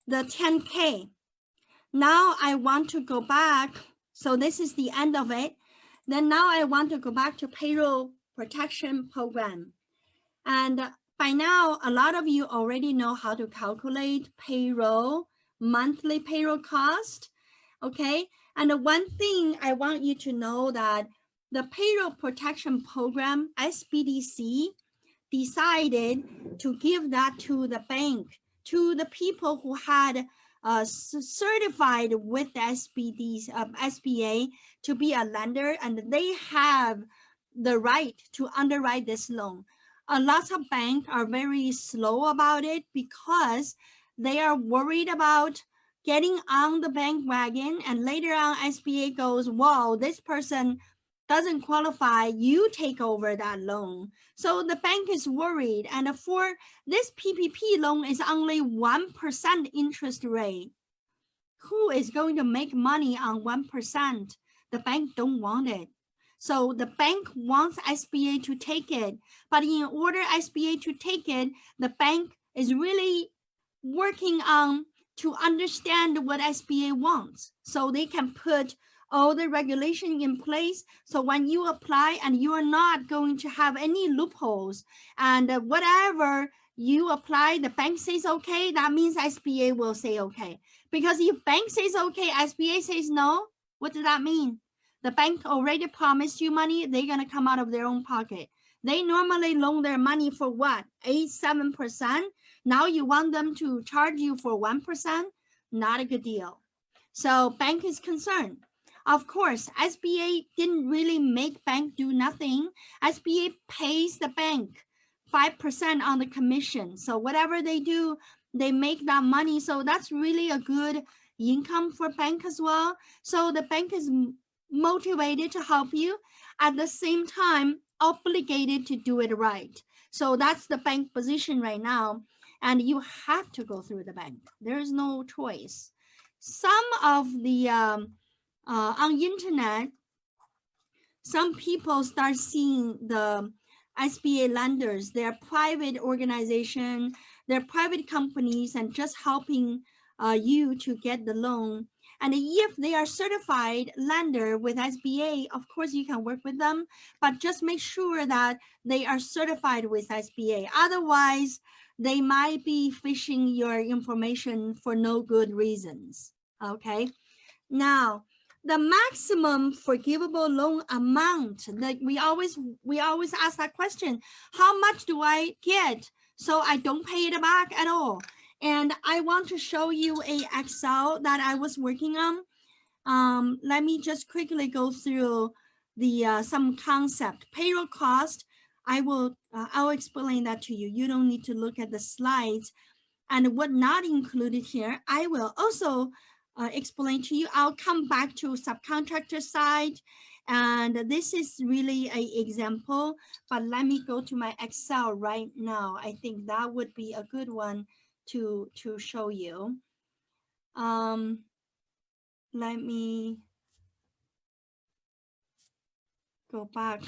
the 10K. Now I want to go back. So this is the end of it. Then now I want to go back to payroll protection program. And by now, a lot of you already know how to calculate payroll, monthly payroll cost, okay? And the one thing I want you to know that the payroll protection program, SBDC, decided to give that to the bank, to the people who had certified with the SBA to be a lender, and they have the right to underwrite this loan. A lot of banks are very slow about it because they are worried about getting on the bank wagon, and later on SBA goes, wow, this person doesn't qualify, you take over that loan. So the bank is worried, and for this PPP loan is only 1% interest rate. Who is going to make money on 1%? The bank don't want it. So the bank wants SBA to take it, but in order SBA to take it, the bank is really working on to understand what SBA wants, so they can put all the regulation in place. So when you apply, and you are not going to have any loopholes, and whatever you apply, the bank says okay, that means SBA will say okay. Because if bank says okay, SBA says no, what does that mean? The bank already promised you money, they're gonna come out of their own pocket. They normally loan their money for what? 8-7%. Now you want them to charge you for 1%? Not a good deal. So bank is concerned. Of course, SBA didn't really make bank do nothing. SBA pays the bank 5% on the commission. So whatever they do, they make that money. So that's really a good income for bank as well. So the bank is motivated to help you, at the same time obligated to do it right. So that's the bank position right now, and you have to go through the bank. There is no choice. Some of the on internet, some people start seeing the SBA lenders, they're private organization, they're private companies, and just helping you to get the loan. And if they are certified lender with SBA, of course you can work with them, but just make sure that they are certified with SBA. Otherwise, they might be fishing your information for no good reasons. Okay. Now, the maximum forgivable loan amount, that we always ask that question, how much do I get so I don't pay it back at all? And I want to show you a Excel that I was working on. Let me just quickly go through the some concept. Payroll cost, I'll explain that to you. You don't need to look at the slides. And what not included here, I will also explain to you. I'll come back to subcontractor side, and this is really an example, but let me go to my Excel right now. I think that would be a good one to show you. Let me go back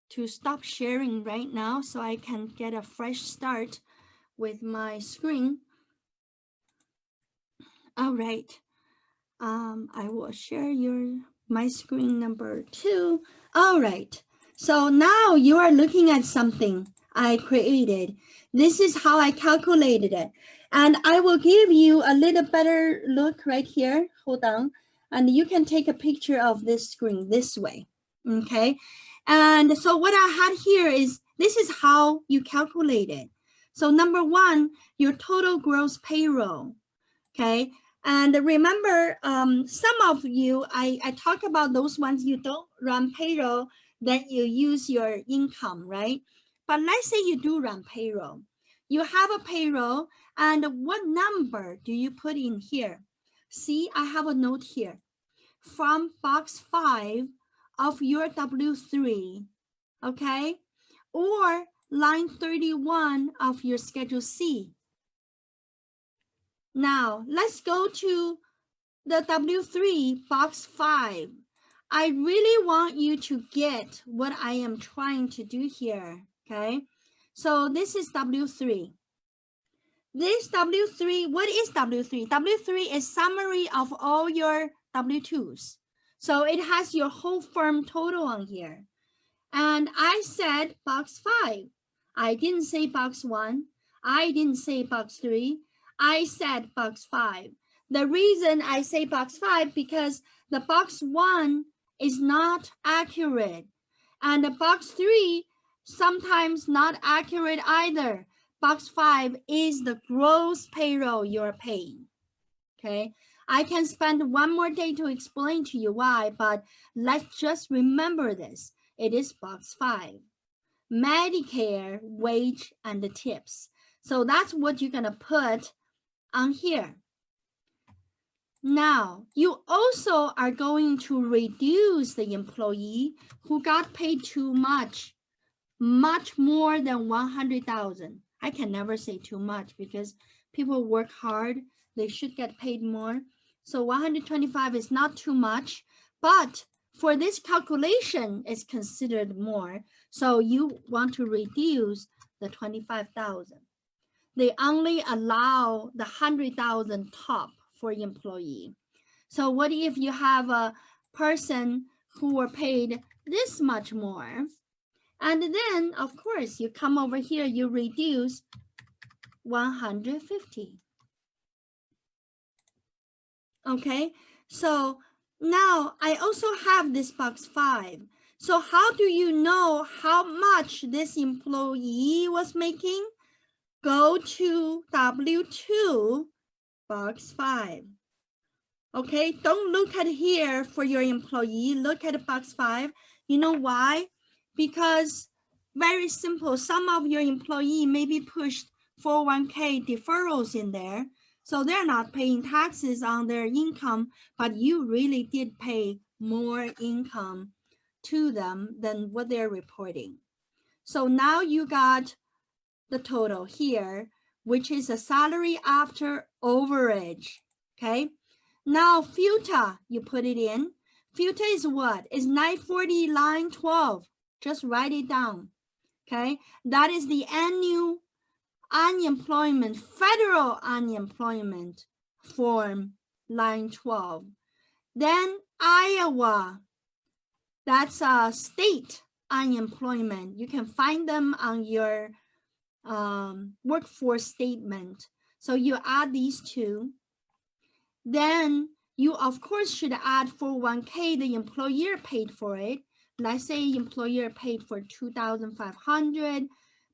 to stop sharing right now so I can get a fresh start with my screen. All right. I will share my screen number 2. All right. So now you are looking at something I created. This is how I calculated it. And I will give you a little better look right here. Hold on. And you can take a picture of this screen this way. Okay. And so what I had here is, this is how you calculate it. So number 1, your total gross payroll. Okay. And remember, some of you, I talk about those ones you don't run payroll, that you use your income, right? But let's say you do run payroll. You have a payroll, and what number do you put in here? See, I have a note here. From box 5 of your W3, okay? Or line 31 of your Schedule C. Now, let's go to the W3, box 5. I really want you to get what I am trying to do here, okay? So this is W3. This W3, what is W3? W3 is summary of all your W2s. So it has your whole firm total on here. And I said box 5. I didn't say box 1. I didn't say box 3. I said box 5. The reason I say box 5 because the box 1 is not accurate. And the box 3 sometimes not accurate either. Box 5 is the gross payroll you're paying. Okay, I can spend one more day to explain to you why, but let's just remember this. It is box 5. Medicare, wage, and the tips. So that's what you're gonna put on here. Now, you also are going to reduce the employee who got paid too much more than 100,000. I can never say too much because people work hard. They should get paid more. So 125 is not too much, but for this calculation, it's considered more. So you want to reduce the 25,000. They only allow the 100,000 top for employee. So what if you have a person who were paid this much more? And then, of course, you come over here, you reduce 150. Okay, so now I also have this box 5. So how do you know how much this employee was making? Go to W2, box 5. Okay, don't look at here for your employee. Look at box 5. You know why? Because very simple. Some of your employee maybe pushed 401k deferrals in there. So they're not paying taxes on their income, but you really did pay more income to them than what they're reporting. So now you got the total here, which is a salary after overage. Okay. Now, FUTA, you put it in. FUTA is what? It's 940 line 12. Just write it down, okay? That is the annual unemployment, federal unemployment form, line 12. Then Iowa, that's a state unemployment. You can find them on your workforce statement. So you add these two. Then you, of course, should add 401k, the employer paid for it. Let's say employer paid for 2,500.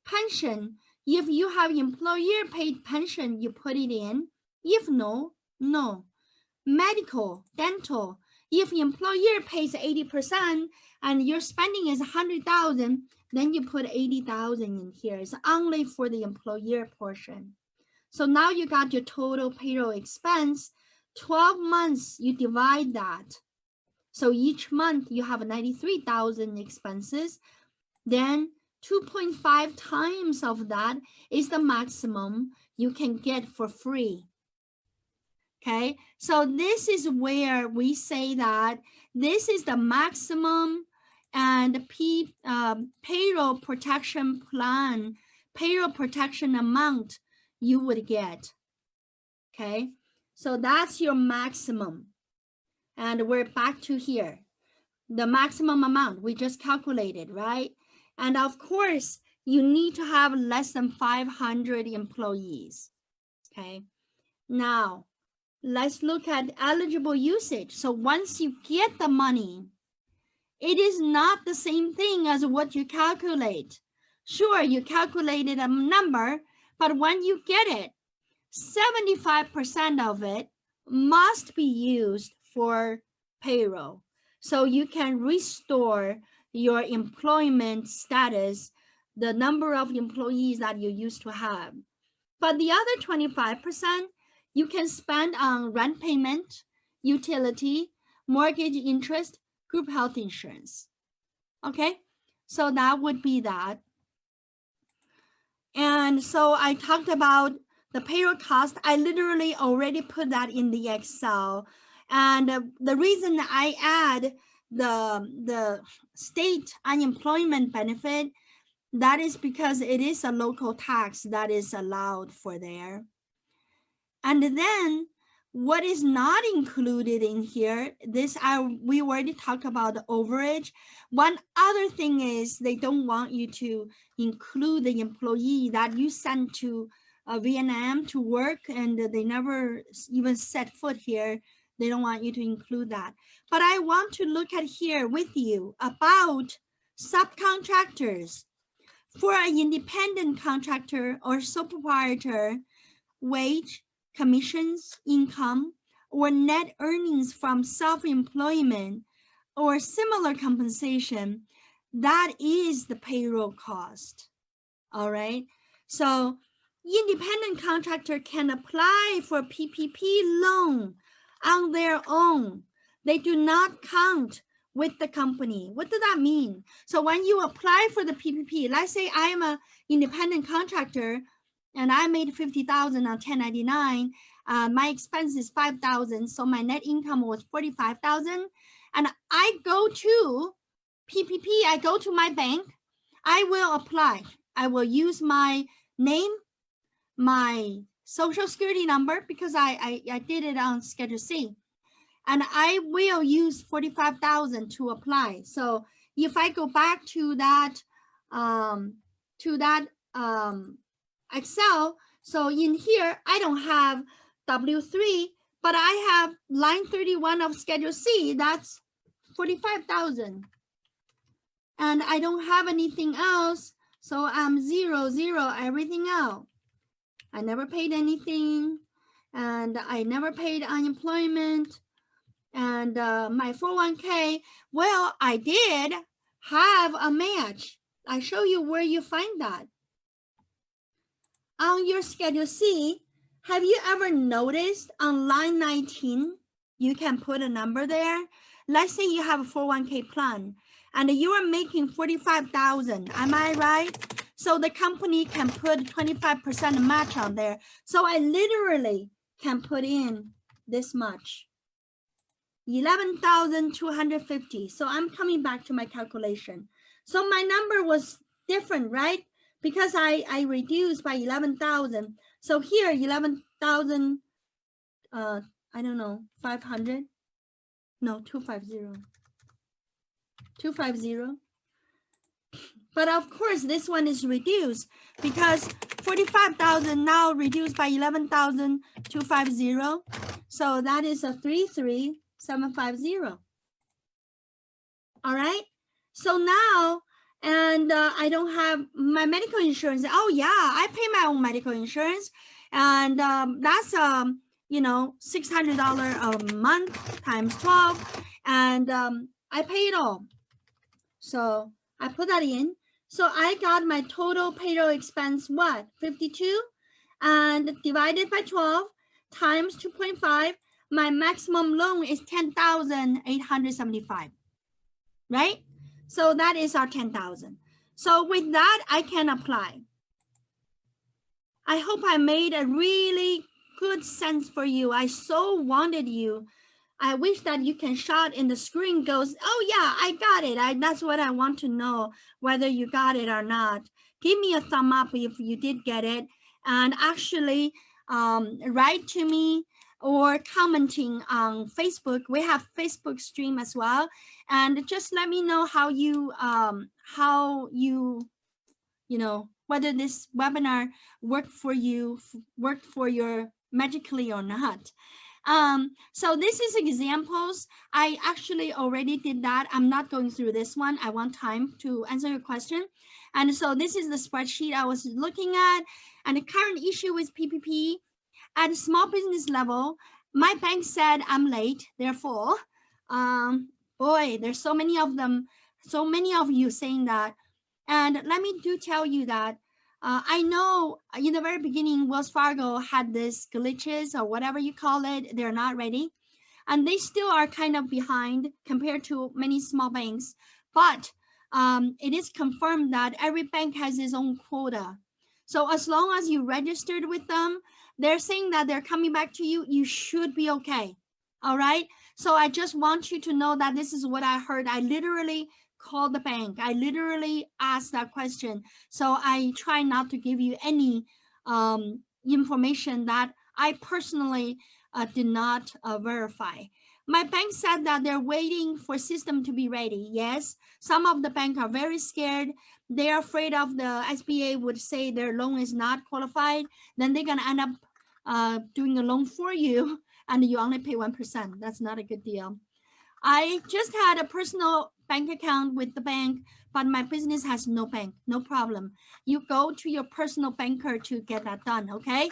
Pension, if you have employer paid pension, you put it in. If no, no. Medical, dental, if employer pays 80% and your spending is 100,000, then you put 80,000 in here. It's only for the employer portion. So now you got your total payroll expense. 12 months, you divide that. So each month you have 93,000 expenses. Then 2.5 times of that is the maximum you can get for free. Okay, so this is where we say that this is the maximum and payroll protection plan, payroll protection amount you would get. Okay. So that's your maximum. And we're back to here. The maximum amount we just calculated, right? And of course, you need to have less than 500 employees. Okay. Now, let's look at eligible usage. So once you get the money, it is not the same thing as what you calculate. Sure, you calculated a number, but when you get it, 75% of it must be used for payroll. So you can restore your employment status, the number of employees that you used to have. But the other 25%, you can spend on rent payment, utility, mortgage interest, group health insurance. Okay, so that would be that. And so I talked about the payroll cost. I literally already put that in the Excel. And the reason I add the state unemployment benefit, that is because it is a local tax that is allowed for there. And then what is not included in here, we already talked about the overage. One other thing is they don't want you to include the employee that you sent to Vietnam to work and they never even set foot here. They don't want you to include that. But I want to look at here with you about subcontractors. For an independent contractor or sole proprietor, wage, commissions, income, or net earnings from self-employment or similar compensation, that is the payroll cost. All right. So independent contractor can apply for PPP loan on their own. They do not count with the company. What does that mean? So when you apply for the PPP, let's say I am an independent contractor and I made 50,000 on 1099. My expense is 5,000. So my net income was 45,000. And I go to PPP, I go to my bank, I will apply. I will use my name, my social security number, because I did it on Schedule C. And I will use 45,000 to apply. So if I go back to that Excel, so in here, I don't have W3, but I have line 31 of Schedule C, that's 45,000. And I don't have anything else, so I'm 0, 0, everything out. I never paid anything, and I never paid unemployment. And my 401k, well, I did have a match. I show you where you find that. On your Schedule C, have you ever noticed on line 19, you can put a number there? Let's say you have a 401k plan and you are making 45,000. Am I right? So the company can put 25% match on there. So I literally can put in this much. 11,250. So I'm coming back to my calculation. So my number was different, right? Because I reduced by 11,000. So here 11,000, I don't know, 500. No, 250. 250. But of course, this one is reduced because 45,000 now reduced by 11,250. So that is a 33,750. All right. So now, and I don't have my medical insurance. Oh yeah, I pay my own medical insurance, and that's you know, $600 a month times 12, and I pay it all. So I put that in. So I got my total payroll expense, what, 52, and divided by 12 times 2.5. My maximum loan is 10,875, right? So that is our 10,000. So with that, I can apply. I hope I made a really good sense for you. I so wanted you. I wish that you can shout in the screen goes, oh yeah, I got it. That's what I want to know, whether you got it or not. Give me a thumb up if you did get it. And actually write to me or commenting on Facebook. We have Facebook stream as well. And just let me know how you know, whether this webinar worked for you, worked for your magically or not. So this is examples. I actually already did that. I'm not going through this one. I want time to answer your question. And so this is the spreadsheet I was looking at. And the current issue with PPP at a small business level, my bank said I'm late. Therefore, boy, there's so many of them, so many of you saying that. And let me do tell you that I know in the very beginning, Wells Fargo had this glitches or whatever you call it. They're not ready. And they still are kind of behind compared to many small banks. But it is confirmed that every bank has its own quota. So as long as you registered with them, they're saying that they're coming back to you, you should be okay. All right. So I just want you to know that this is what I heard. I literally called the bank. I literally asked that question. So I try not to give you any information that I personally did not verify. My bank said that they're waiting for system to be ready. Yes, some of the bank are very scared. They're afraid of the SBA would say their loan is not qualified. Then they're gonna end up doing a loan for you, and you only pay 1%. That's not a good deal. I just had a personal bank account with the bank, but my business has no bank, no problem. You go to your personal banker to get that done, okay?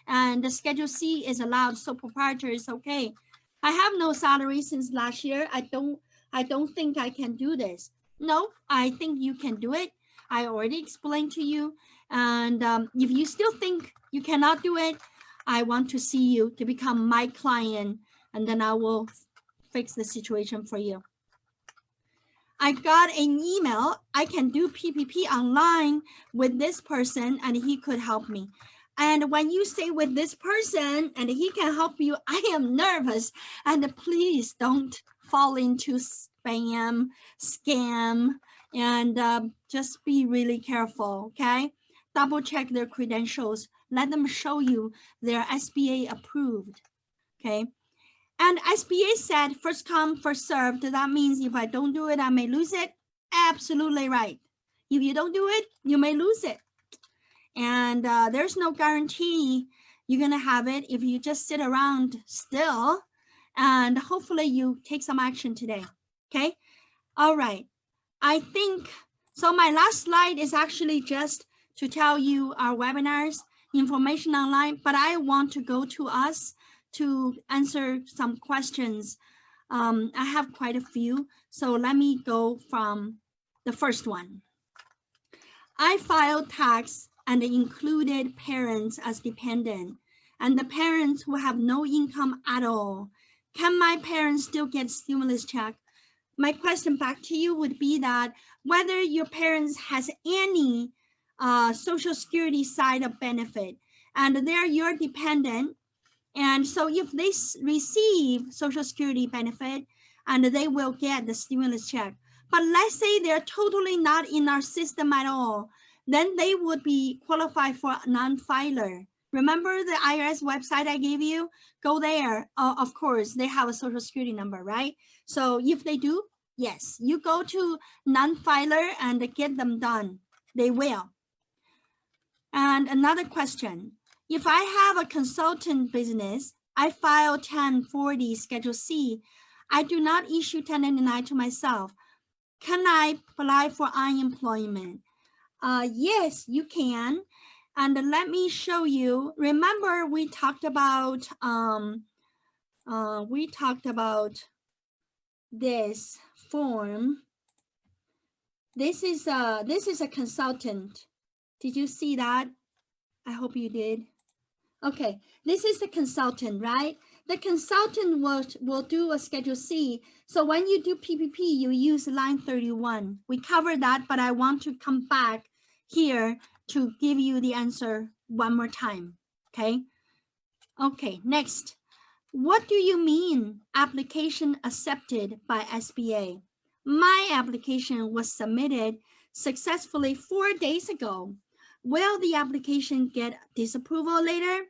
And the Schedule C is allowed, so proprietor is okay. I have no salary since last year. I don't think I can do this. No, I think you can do it. I already explained to you. And if you still think you cannot do it, I want to see you to become my client, and then I will fix the situation for you. I got an email. I can do PPP online with this person and he could help me. And when you say with this person and he can help you, I am nervous. And please don't fall into spam, scam, and just be really careful, okay? Double check their credentials. Let them show you they're SBA approved, okay? And SBA said first come, first served. That means if I don't do it, I may lose it. Absolutely right. If you don't do it, you may lose it. And there's no guarantee you're going to have it if you just sit around still. And hopefully you take some action today. Okay. All right. I think, so my last slide is actually just to tell you our webinars, information online, but I want to go to us to answer some questions. I have quite a few, so let me go from the first one. I filed tax and included parents as dependent, and the parents who have no income at all. Can my parents still get stimulus check? My question back to you would be that whether your parents has any Social Security side of benefit, and they're your dependent. And so if they receive Social Security benefit, and they will get the stimulus check. But let's say they're totally not in our system at all, then they would be qualified for non-filer. Remember the IRS website I gave you? Go there. Of course, they have a Social Security number, right? So if they do, yes, you go to non-filer and get them done. They will. And another question. If I have a consultant business, I file 1040 Schedule C. I do not issue 1099 to myself. Can I apply for unemployment? Yes, you can. And let me show you. Remember, we talked about this form. This is a consultant. Did you see that? I hope you did. Okay, this is the consultant, right? The consultant will do a Schedule C. So when you do PPP, you use line 31. We covered that, but I want to come back here to give you the answer one more time, okay? Okay, next. What do you mean application accepted by SBA? My application was submitted successfully 4 days ago. Will the application get disapproval later?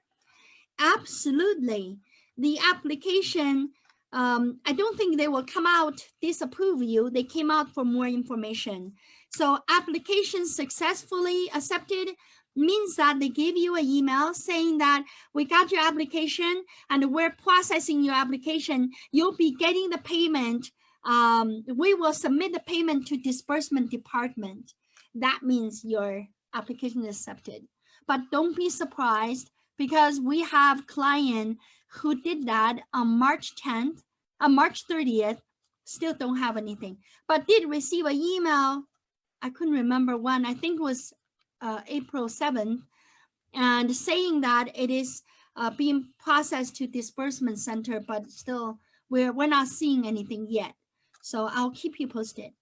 Absolutely. The application, I don't think they will come out disapprove you. They came out for more information. So application successfully accepted means that they give you an email saying that we got your application and we're processing your application. You'll be getting the payment. We will submit the payment to disbursement department. That means your application is accepted. But don't be surprised, because we have client who did that on March 10th, March 30th, still don't have anything, but did receive an email. I couldn't remember when, I think it was April 7th, and saying that it is being processed to disbursement center, but still we're not seeing anything yet. So I'll keep you posted.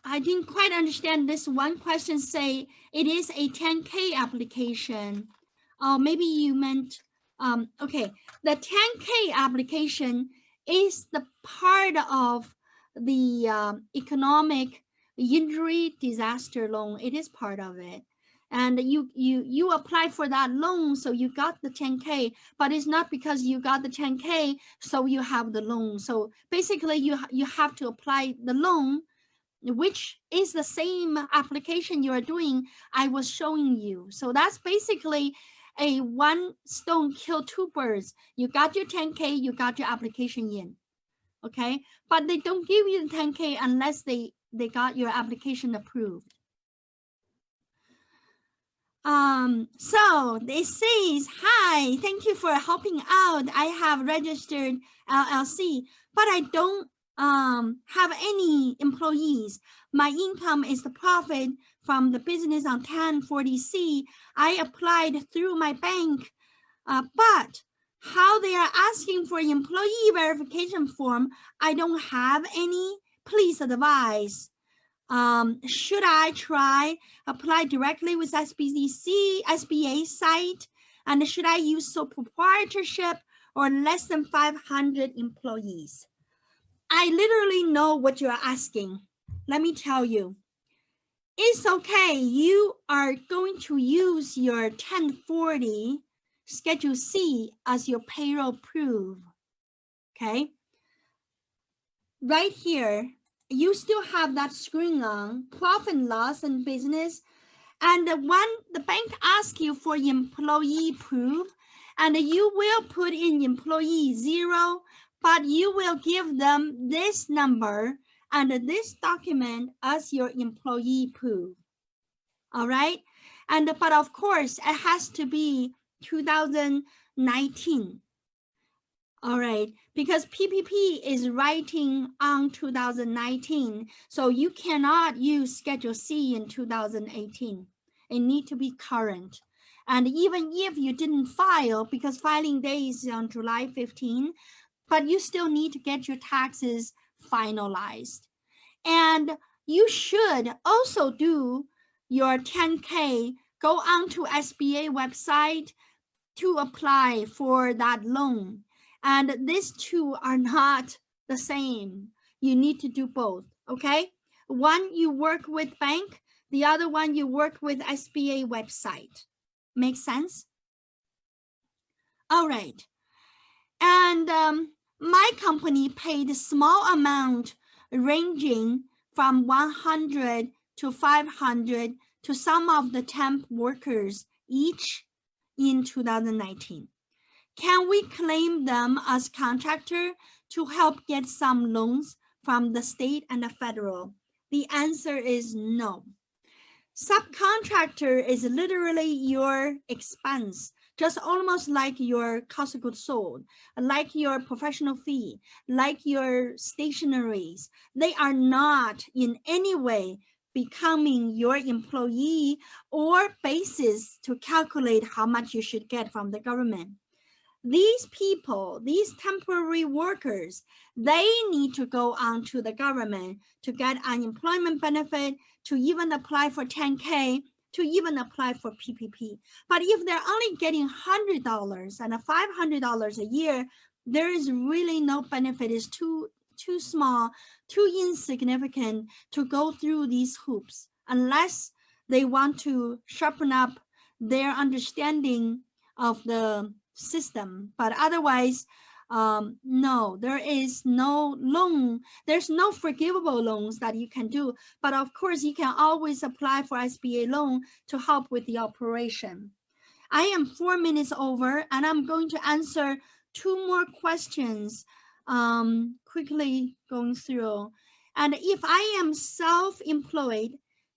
I didn't quite understand this one question. Say it is a 10K application. Oh, maybe you meant, okay. The 10K application is the part of the economic injury disaster loan. It is part of it. and you apply for that loan, so you got the 10K, but it's not because you got the 10K so you have the loan. So basically you have to apply the loan, which is the same application you are doing I was showing you. So that's basically a one stone kill two birds. You got your 10K, you got your application in, okay? But they don't give you the 10K unless they got your application approved. So it says, hi, thank you for helping out. I have registered LLC, but I don't have any employees. My income is the profit from the business on 1040C. I applied through my bank, but how they are asking for employee verification form, I don't have any. Please advise. Should I apply directly with SBA site? And should I use sole proprietorship or less than 500 employees? I literally know what you're asking. Let me tell you. It's okay. You are going to use your 1040 Schedule C as your payroll proof. Okay. Right here, you still have that screen on, profit and loss and business. And when the bank asks you for employee proof, and you will put in employee 0, but you will give them this number and this document as your employee proof. All right. But of course, it has to be 2019. All right, because PPP is writing on 2019, so you cannot use Schedule C in 2018. It needs to be current. And even if you didn't file, because filing day is on July 15, but you still need to get your taxes finalized. And you should also do your 10K, go on to SBA website to apply for that loan. And these two are not the same. You need to do both, okay? One you work with bank, the other one you work with SBA website. Make sense? All right. And my company paid a small amount ranging from 100 to 500 to some of the temp workers each in 2019. Can we claim them as contractor to help get some loans from the state and the federal? The answer is no. Subcontractor is literally your expense, just almost like your cost of goods sold, like your professional fee, like your stationaries. They are not in any way becoming your employee or basis to calculate how much you should get from the government. These people, these temporary workers, they need to go on to the government to get unemployment benefit, to even apply for 10K, to even apply for PPP. But if they're only getting $100 and $500 a year, there is really no benefit. It's too small, too insignificant to go through these hoops unless they want to sharpen up their understanding of the system. But otherwise, no, there is no loan. There's no forgivable loans that you can do. But of course, you can always apply for SBA loan to help with the operation. I am 4 minutes over, and I'm going to answer 2 more questions quickly going through. And if I am self-employed,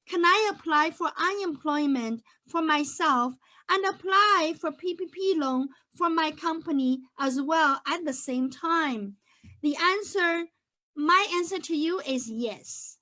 can I apply for unemployment for myself and apply for PPP loan for my company as well at the same time? The answer, my answer to you is yes.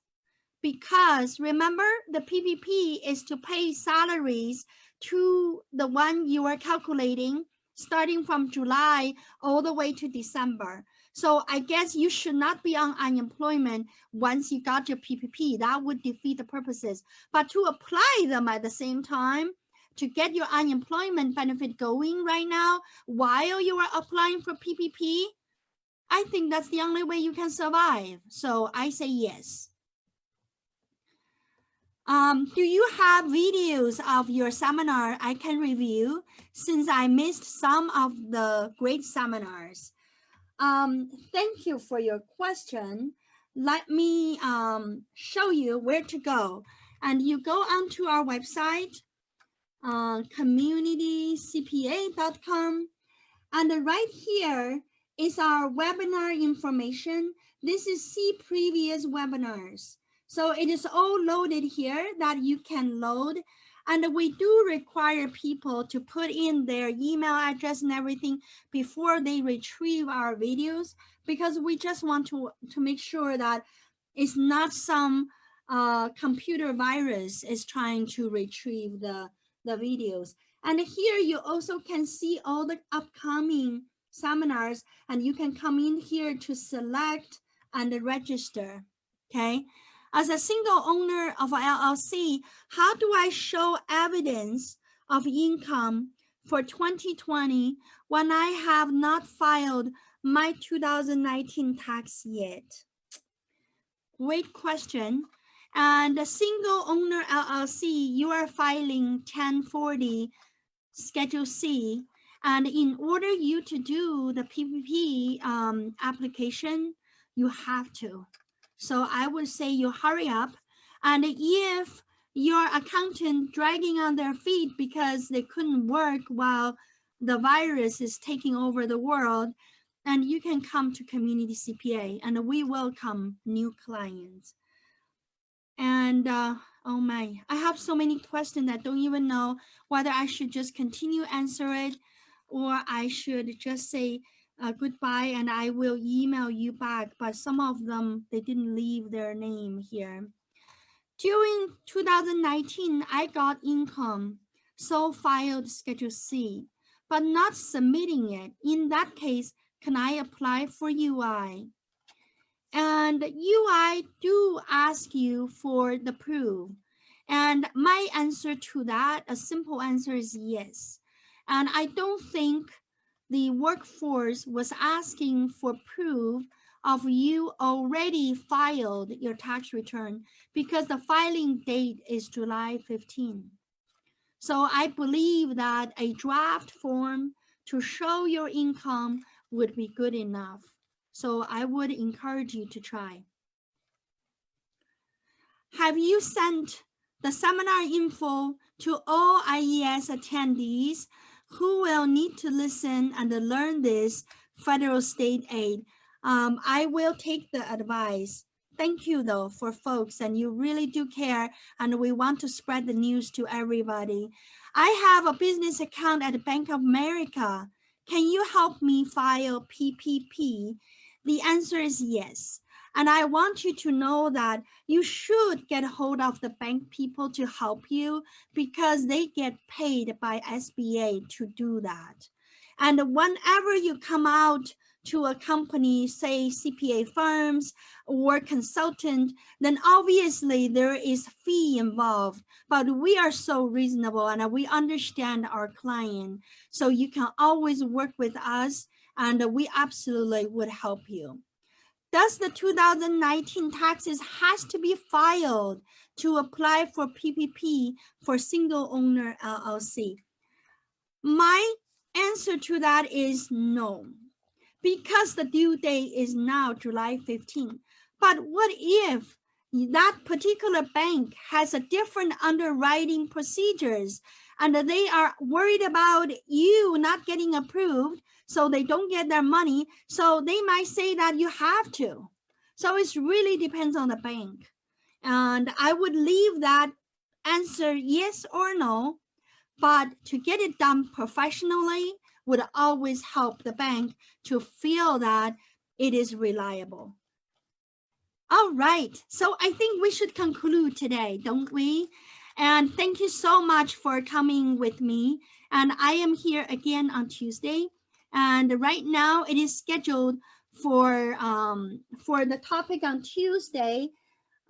Because remember, the PPP is to pay salaries to the one you are calculating starting from July all the way to December. So I guess you should not be on unemployment once you got your PPP. That would defeat the purposes. But to apply them at the same time, to get your unemployment benefit going right now while you are applying for PPP, I think that's the only way you can survive. So I say yes. Do you have videos of your seminar I can review since I missed some of the great seminars? Thank you for your question. Let me show you where to go. And you go onto our website, communitycpa.com. And right here is our webinar information. This is see previous webinars. So it is all loaded here that you can load. And we do require people to put in their email address and everything before they retrieve our videos, because we just want to make sure that it's not some computer virus is trying to retrieve the videos. And here you also can see all the upcoming seminars, and you can come in here to select and register, okay? As a single owner of an LLC, how do I show evidence of income for 2020 when I have not filed my 2019 tax yet? Great question. And a single owner LLC, you are filing 1040 Schedule C. And in order you to do the PPP application, you have to. So I would say you hurry up. And if your accountant dragging on their feet because they couldn't work while the virus is taking over the world, and you can come to Community CPA, and we welcome new clients. And oh my, I have so many questions that don't even know whether I should just continue answer it or I should just say goodbye and I will email you back. But some of them, they didn't leave their name here. During 2019, I got income, so filed Schedule C, but not submitting it. In that case, can I apply for UI? And UI do ask you for the proof. And my answer to that, a simple answer is yes. And I don't think the workforce was asking for proof of you already filed your tax return because the filing date is July 15. So I believe that a draft form to show your income would be good enough. So I would encourage you to try. Have you sent the seminar info to all IES attendees who will need to listen and learn this federal state aid? I will take the advice. Thank you though for folks, and you really do care, and we want to spread the news to everybody. I have a business account at Bank of America. Can you help me file PPP? The answer is yes. And I want you to know that you should get hold of the bank people to help you because they get paid by SBA to do that. And whenever you come out to a company, say CPA firms or consultant, then obviously there is fee involved, but we are so reasonable and we understand our client. So you can always work with us and we absolutely would help you. Does the 2019 taxes has to be filed to apply for PPP for single owner LLC? My answer to that is no, because the due date is now July 15. But what if that particular bank has a different underwriting procedures and they are worried about you not getting approved, so they don't get their money, so they might say that you have to. So it really depends on the bank. And I would leave that answer yes or no, but to get it done professionally would always help the bank to feel that it is reliable. All right, so I think we should conclude today, don't we? And thank you so much for coming with me. And I am here again on Tuesday. And right now it is scheduled for the topic on Tuesday.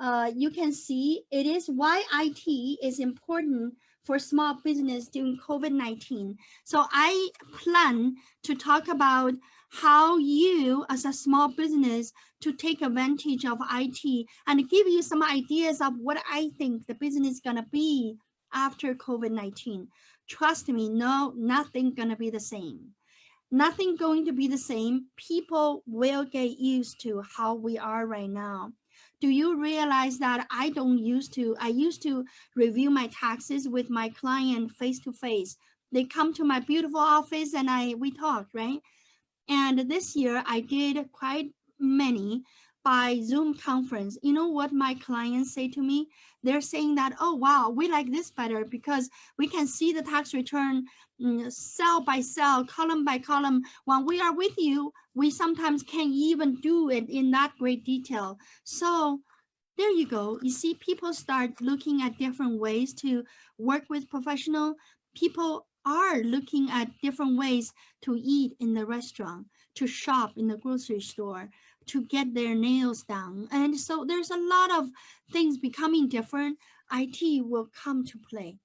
You can see it is why IT is important for small business during COVID-19. So I plan to talk about how you as a small business to take advantage of IT and give you some ideas of what I think the business is gonna be after COVID-19. Trust me, no, nothing gonna be the same. Nothing going to be the same. People will get used to how we are right now. Do you realize that I used to review my taxes with my client face to face. They come to my beautiful office and we talk, right? And this year I did quite many by Zoom conference. You know what my clients say to me? They're saying that, oh, wow, we like this better because we can see the tax return cell by cell, column by column. When we are with you, we sometimes can't even do it in that great detail. So there you go. You see, people start looking at different ways to work with professional. People are looking at different ways to eat in the restaurant, to shop in the grocery store, to get their nails done. And so there's a lot of things becoming different. IT will come to play.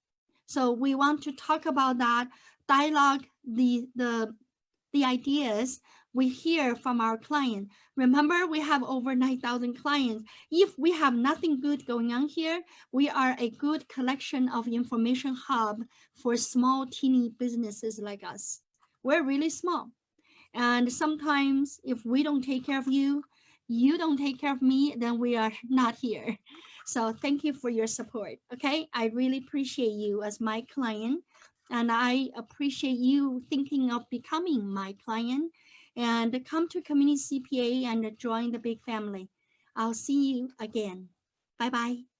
So we want to talk about that, dialogue, the ideas we hear from our client. Remember, we have over 9,000 clients. If we have nothing good going on here, we are a good collection of information hub for small, teeny businesses like us. We're really small. And sometimes if we don't take care of you, you don't take care of me, then we are not here. So thank you for your support. Okay, I really appreciate you as my client. And I appreciate you thinking of becoming my client and come to Community CPA and join the big family. I'll see you again. Bye-bye.